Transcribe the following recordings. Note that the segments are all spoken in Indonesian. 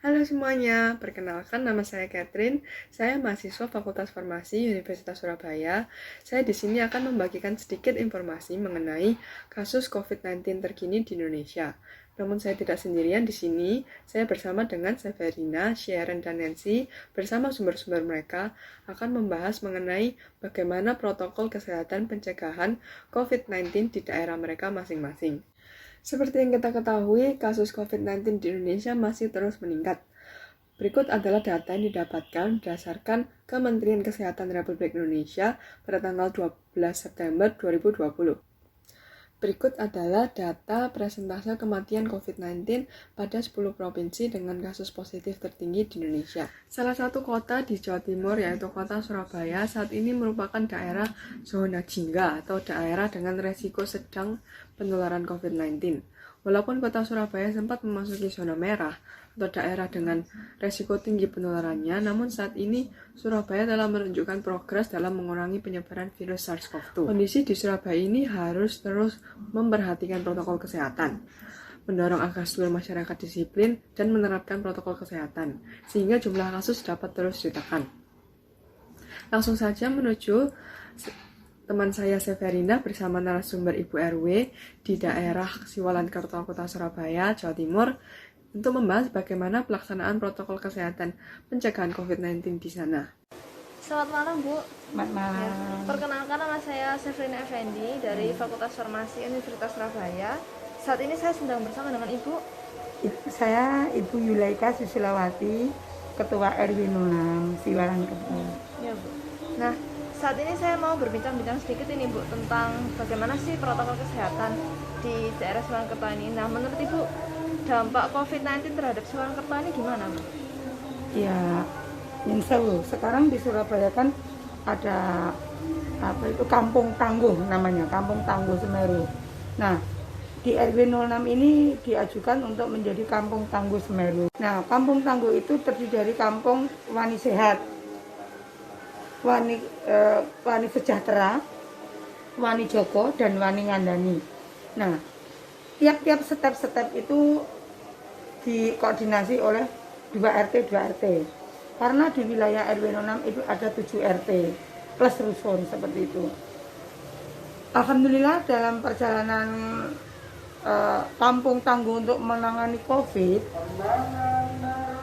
Halo semuanya, perkenalkan nama saya Catherine. Saya mahasiswa Fakultas Farmasi Universitas Surabaya. Saya di sini akan membagikan sedikit informasi mengenai kasus COVID-19 terkini di Indonesia. Namun saya tidak sendirian di sini. Saya bersama dengan Severina, Sharon, dan Nancy bersama sumber-sumber mereka akan membahas mengenai bagaimana protokol kesehatan pencegahan COVID-19 di daerah mereka masing-masing. Seperti yang kita ketahui, kasus COVID-19 di Indonesia masih terus meningkat. Berikut adalah data yang didapatkan berdasarkan Kementerian Kesehatan Republik Indonesia pada tanggal 12 September 2020. Berikut adalah data persentase kematian COVID-19 pada 10 provinsi dengan kasus positif tertinggi di Indonesia. Salah satu kota di Jawa Timur yaitu kota Surabaya saat ini merupakan daerah zona jingga atau daerah dengan resiko sedang penularan COVID-19. Walaupun kota Surabaya sempat memasuki zona merah atau daerah dengan resiko tinggi penularannya, namun saat ini Surabaya telah menunjukkan progres dalam mengurangi penyebaran virus SARS-CoV-2. Kondisi di Surabaya ini harus terus memperhatikan protokol kesehatan, mendorong agar seluruh masyarakat disiplin dan menerapkan protokol kesehatan, sehingga jumlah kasus dapat terus ditekan. Langsung saja menuju teman saya Severina bersama narasumber Ibu RW di daerah Siwalan Kerto, Kota Surabaya, Jawa Timur, untuk membahas bagaimana pelaksanaan protokol kesehatan pencegahan COVID-19 di sana. Selamat malam, Bu. Selamat malam. Ya, perkenalkan, nama saya Severina Effendi dari Fakultas Farmasi Universitas Surabaya. Saat ini saya sedang bersama dengan Ibu. Saya Ibu Yulaika Susilawati, Ketua RW 06 Siwalan Kerto. Ya, Bu. Nah, saat ini saya mau berbincang-bincang sedikit ini, Bu, tentang bagaimana sih protokol kesehatan di daerah Siwalan Kerto ini. Nah, menurut Ibu, dampak COVID-19 terhadap Siwalan Kerto ini gimana, Bu? Ya, Insewu. Sekarang di Surabaya kan ada Kampung Tangguh namanya, Kampung Tangguh Semeru. Nah, di RW 06 ini diajukan untuk menjadi Kampung Tangguh Semeru. Nah, Kampung Tangguh itu terdiri dari Kampung Wani Sehat, Wani Sejahtera, Wani Joko, dan Wani Ngandani. Nah, tiap-tiap step-step itu dikoordinasi oleh 2 RT 2 RT. Karena di wilayah RW 06 itu ada 7 RT plus rusun seperti itu. Alhamdulillah dalam perjalanan Kampung Tangguh untuk menangani COVID,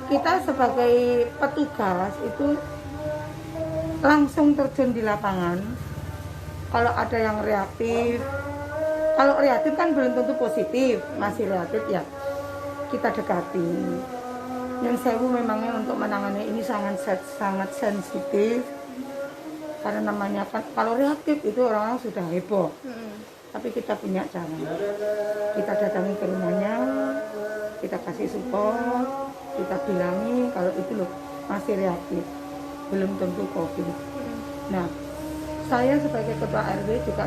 kita sebagai petugas itu langsung terjun di lapangan. Kalau ada yang reaktif, kalau reaktif kan belum tentu positif, masih reaktif ya kita dekati. Yang saya memangnya untuk menangani ini sangat sensitif, karena namanya kan kalau reaktif itu orang-orang sudah heboh. Tapi kita punya cara. Kita datangi ke rumahnya, kita kasih support, kita bilangi kalau itu loh masih reaktif, belum tentu COVID. Nah, saya sebagai ketua RW juga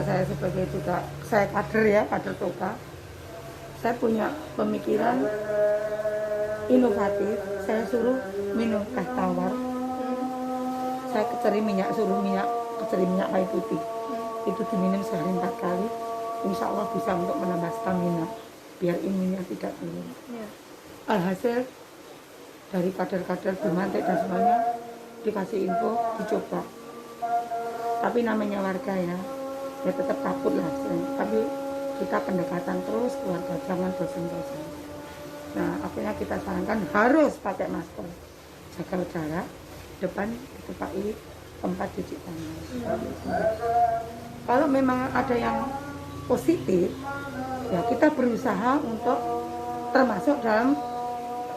saya kader ya, kader Toka. Saya punya pemikiran inovatif. Saya suruh minum teh tawar. Saya suruh keceri minyak kayu putih. Itu diminum sehari 4 kali. Insya Allah bisa untuk menambah stamina, biar imunnya tidak turun. Alhasil dari kader-kader bermantik dan semuanya dikasih info, dicoba. Tapi namanya warga ya tetap takut lah. Tapi kita pendekatan terus keluarga, jangan bosan-bosan. Nah, akhirnya kita sarankan harus pakai masker, jaga jarak, depan ditempati tempat cuci tangan. Kalau memang ada yang positif, ya kita berusaha untuk termasuk dalam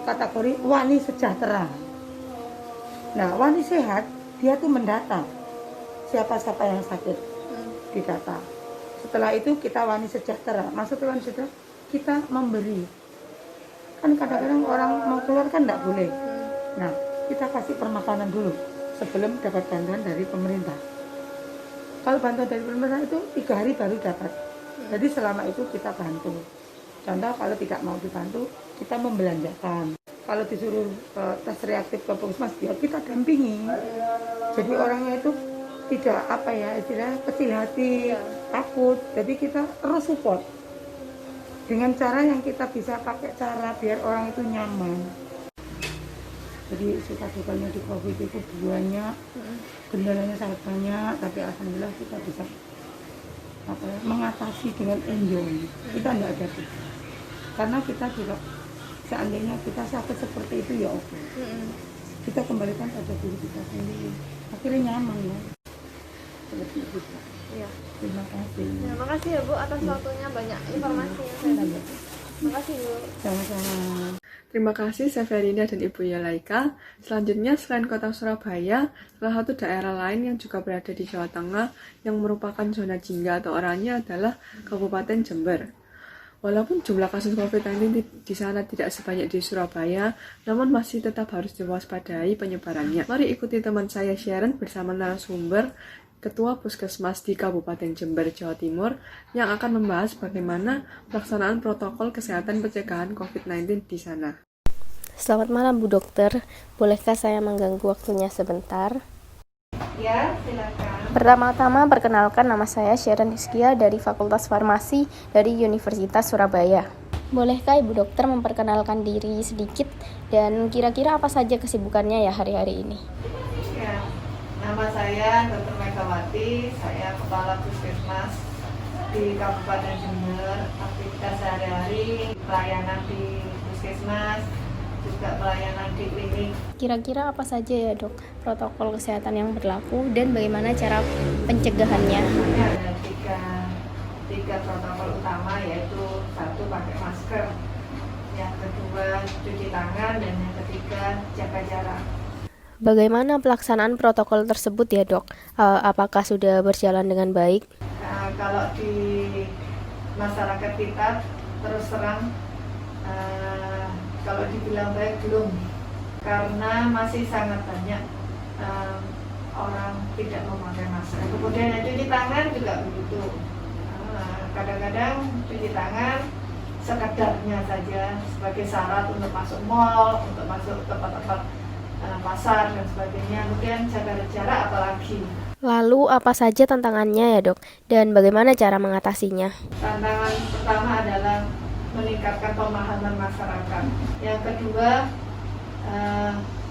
kategori wani sejahtera. Nah, wani sehat dia tuh mendata siapa-siapa yang sakit, didata. Setelah itu kita wani sejahtera. Maksudnya wani sejahtera, kita memberi. Kan kadang-kadang orang mau keluar kan tidak boleh. Nah, kita kasih permakanan dulu sebelum dapat bantuan dari pemerintah. Kalau bantuan dari pemerintah itu 3 hari baru dapat. Jadi selama itu kita bantu. Contoh kalau tidak mau dibantu, kita membelanjakan. Kalau disuruh tes reaktif ke puskesmas, ya kita dampingi. Jadi orangnya itu tidak istilahnya kecil hati, takut. Jadi kita terus support dengan cara yang kita bisa pakai cara biar orang itu nyaman. Jadi suka dukanya di COVID itu banyak, kendalanya sangat banyak, tapi alhamdulillah kita bisa mengatasi dengan enjoy. Kita tidak ada tuh. Karena kita juga seandainya kita sakit seperti itu ya oke. Kita kembalikan pada diri kita sendiri. Akhirnya nyaman ya. Seperti itu. Iya. Terima kasih. Ya, makasih ya Bu atas waktunya, banyak informasi yang saya dapat. Makasih Bu. Sama-sama. Terima kasih saya Verina dan Ibu Yalaika. Selanjutnya, selain kota Surabaya, salah satu daerah lain yang juga berada di Jawa Tengah yang merupakan zona jingga atau oranye adalah Kabupaten Jember. Walaupun jumlah kasus COVID-19 di sana tidak sebanyak di Surabaya, namun masih tetap harus diwaspadai penyebarannya. Mari ikuti teman saya Sharon bersama narasumber Ketua Puskesmas di Kabupaten Jember, Jawa Timur, yang akan membahas bagaimana pelaksanaan protokol kesehatan pencegahan COVID-19 di sana. Selamat malam Bu Dokter, bolehkah saya mengganggu waktunya sebentar? Ya, silakan. Pertama-tama perkenalkan, nama saya Sharon Hizkia dari Fakultas Farmasi dari Universitas Surabaya. Bolehkah Ibu Dokter memperkenalkan diri sedikit dan kira-kira apa saja kesibukannya ya hari-hari ini? Ya, nama saya Dr. Megawati, saya Kepala Puskesmas di Kabupaten Jember. Aktivitas sehari-hari pelayanan di Puskesmas, juga pelayanan di klinik. Kira-kira apa saja ya Dok protokol kesehatan yang berlaku dan bagaimana cara pencegahannya? Ini ada tiga protokol utama, yaitu satu pakai masker, yang kedua cuci tangan, dan yang ketiga jaga jarak. Bagaimana pelaksanaan protokol tersebut ya Dok? Apakah sudah berjalan dengan baik? Nah, kalau di masyarakat kita terus terang kalau dibilang baik belum, karena masih sangat banyak orang tidak memakai masker. Kemudian yang cuci tangan juga begitu. Kadang-kadang cuci tangan sekedarnya saja sebagai syarat untuk masuk mall, untuk masuk tempat-tempat pasar dan sebagainya. Kemudian jaga jarak apalagi. Lalu apa saja tantangannya ya Dok? Dan bagaimana cara mengatasinya? Tantangan pertama adalah meningkatkan pemahaman masyarakat. Yang kedua,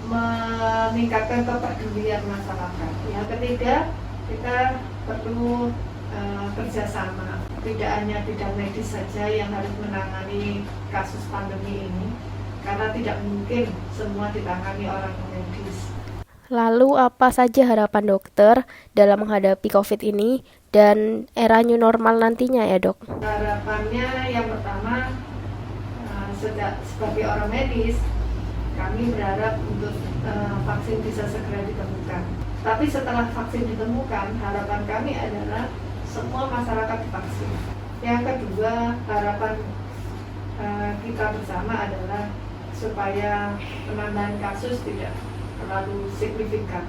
meningkatkan kepedulian masyarakat. Yang ketiga, kita perlu kerjasama. Tidak hanya bidang medis saja yang harus menangani kasus pandemi ini, karena tidak mungkin semua ditangani orang medis. Lalu apa saja harapan dokter dalam menghadapi COVID ini dan era new normal nantinya ya Dok? Harapannya yang pertama, sebagai orang medis, kami berharap untuk vaksin bisa segera ditemukan. Tapi setelah vaksin ditemukan, harapan kami adalah semua masyarakat divaksin. Yang kedua, harapan kita bersama adalah supaya penambahan kasus tidak terlalu signifikan.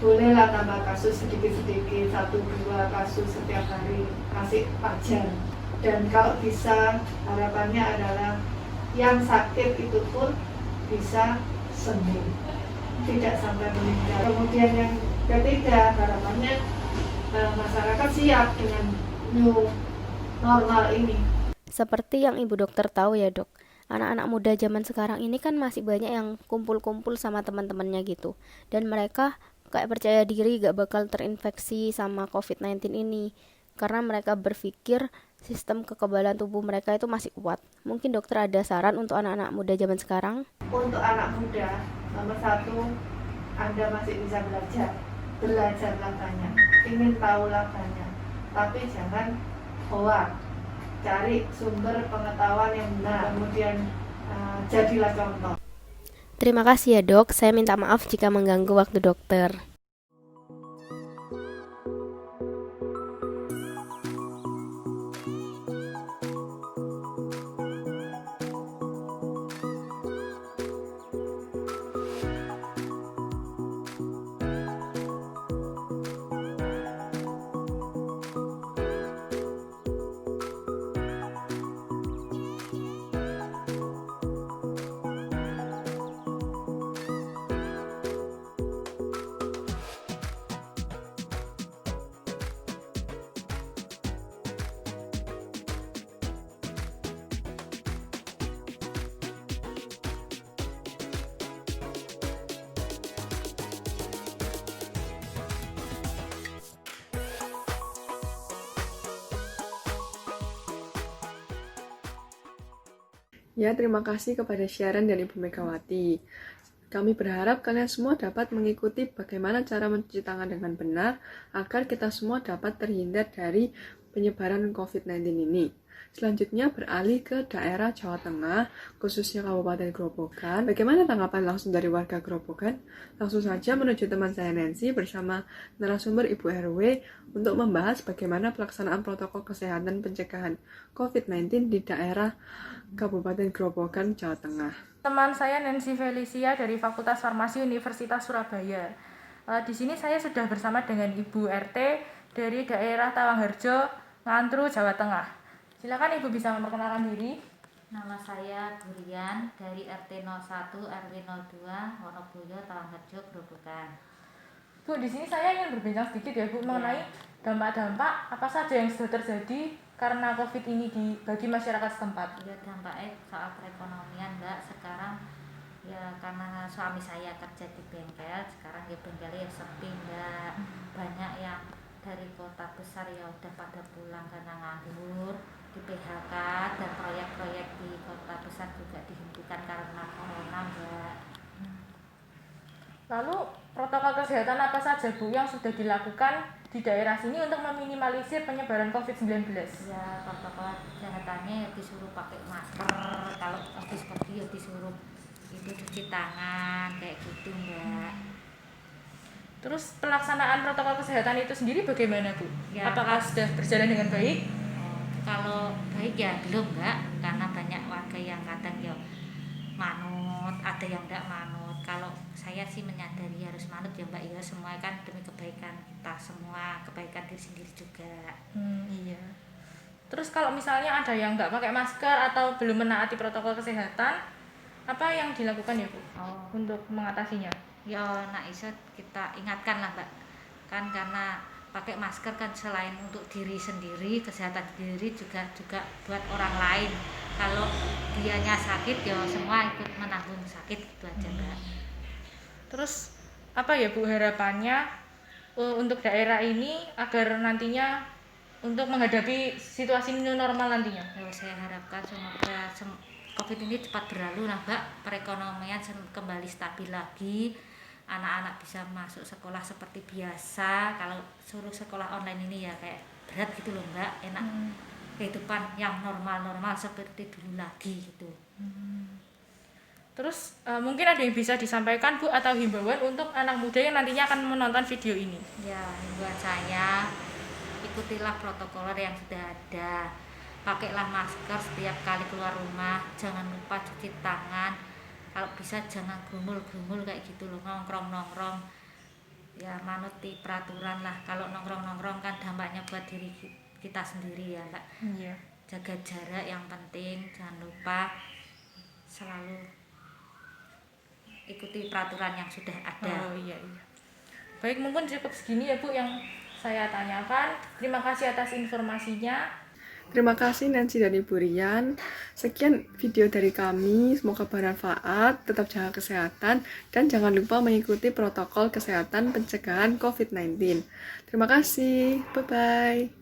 Bolehlah tambah kasus sedikit-sedikit, 1-2 kasus setiap hari, masih wajar. Dan kalau bisa, harapannya adalah yang sakit itu pun bisa sembuh, tidak sampai meninggal. Kemudian yang ketiga, harapannya masyarakat siap dengan new normal ini. Seperti yang Ibu Dokter tahu ya Dok, anak-anak muda zaman sekarang ini kan masih banyak yang kumpul-kumpul sama teman-temannya gitu. Dan mereka kayak percaya diri gak bakal terinfeksi sama COVID-19 ini. Karena mereka berpikir sistem kekebalan tubuh mereka itu masih kuat. Mungkin dokter ada saran untuk anak-anak muda zaman sekarang? Untuk anak muda, nomor satu, Anda masih bisa belajar. Belajarlah banyak, ingin tahulah banyak. Tapi jangan hoak. Cari sumber pengetahuan yang benar, kemudian jadilah contoh. Terima kasih ya Dok, saya minta maaf jika mengganggu waktu dokter. Ya, terima kasih kepada Sharon dan Ibu Megawati. Kami berharap kalian semua dapat mengikuti bagaimana cara mencuci tangan dengan benar agar kita semua dapat terhindar dari penyebaran COVID-19 ini. Selanjutnya beralih ke daerah Jawa Tengah, khususnya Kabupaten Grobogan. Bagaimana tanggapan langsung dari warga Grobogan? Langsung saja menuju teman saya Nancy bersama narasumber Ibu RW untuk membahas bagaimana pelaksanaan protokol kesehatan pencegahan COVID-19 di daerah Kabupaten Grobogan, Jawa Tengah. Teman saya Nancy Felicia dari Fakultas Farmasi Universitas Surabaya. Di sini saya sudah bersama dengan Ibu RT dari daerah Tawangharjo, Ngantru, Jawa Tengah. Silakan Ibu bisa memperkenalkan diri. Nama saya Durian dari RT 01 RW 02 Wonoboyo Tawangharjo Grobogan. Bu, di sini saya ingin berbincang sedikit ya Bu mengenai dampak-dampak apa saja yang sudah terjadi karena COVID ini bagi masyarakat setempat. Ya, dampaknya soal perekonomian Mbak. Sekarang ya karena suami saya kerja di bengkel, sekarang ya bengkelnya sepi Mbak. Banyak yang dari kota besar ya udah pada pulang karena nganggur, di PHK, dan proyek-proyek di kota besar juga dihentikan karena corona Mbak. Lalu protokol kesehatan apa saja Bu yang sudah dilakukan di daerah sini untuk meminimalisir penyebaran COVID-19? Ya, protokol kesehatannya ya disuruh pakai masker, kalau habis pergi ya disuruh itu cuci tangan kayak gitu Mbak. Terus pelaksanaan protokol kesehatan itu sendiri bagaimana Bu? Ya. Apakah sudah berjalan dengan baik? Kalau baik ya belum Mbak, karena banyak warga yang kadang ya manut, ada yang enggak manut. Kalau saya sih menyadari harus manut ya Mbak, ya semua kan demi kebaikan kita semua, kebaikan diri sendiri juga. Iya. Terus kalau misalnya ada yang nggak pakai masker atau belum menaati protokol kesehatan, apa yang dilakukan ya Bu untuk mengatasinya? Ya nak iso kita ingatkan lah Mbak, kan karena pakai masker kan selain untuk diri sendiri, kesehatan diri juga buat orang lain. Kalau dianya sakit ya semua ikut menanggung sakit, gitu aja Mbak. Terus apa ya Bu harapannya untuk daerah ini agar nantinya untuk menghadapi situasi new normal nantinya? Ya, saya harapkan semoga COVID ini cepat berlalu lah Mbak, perekonomian kembali stabil lagi, anak-anak bisa masuk sekolah seperti biasa. Kalau suruh sekolah online ini ya kayak berat gitu loh Mbak, enak kehidupan yang normal-normal seperti dulu lagi gitu. Terus mungkin ada yang bisa disampaikan Bu atau himbauan untuk anak muda yang nantinya akan menonton video ini? Ya, himbauan saya ikutilah protokol yang sudah ada, pakailah masker setiap kali keluar rumah, jangan lupa cuci tangan, kalau bisa jangan grumul-grumul kayak gitu loh, nongkrong-nongkrong ya manuti peraturan lah. Kalau nongkrong-nongkrong kan dampaknya buat diri kita sendiri ya Mbak. Iya. Jaga jarak yang penting, jangan lupa selalu ikuti peraturan yang sudah ada. Oh iya. Baik, mungkin cukup segini ya Bu yang saya tanyakan. Terima kasih atas informasinya. Terima kasih Nancy dan Ibu Rian. Sekian video dari kami, semoga bermanfaat, tetap jaga kesehatan, dan jangan lupa mengikuti protokol kesehatan pencegahan COVID-19. Terima kasih, bye-bye.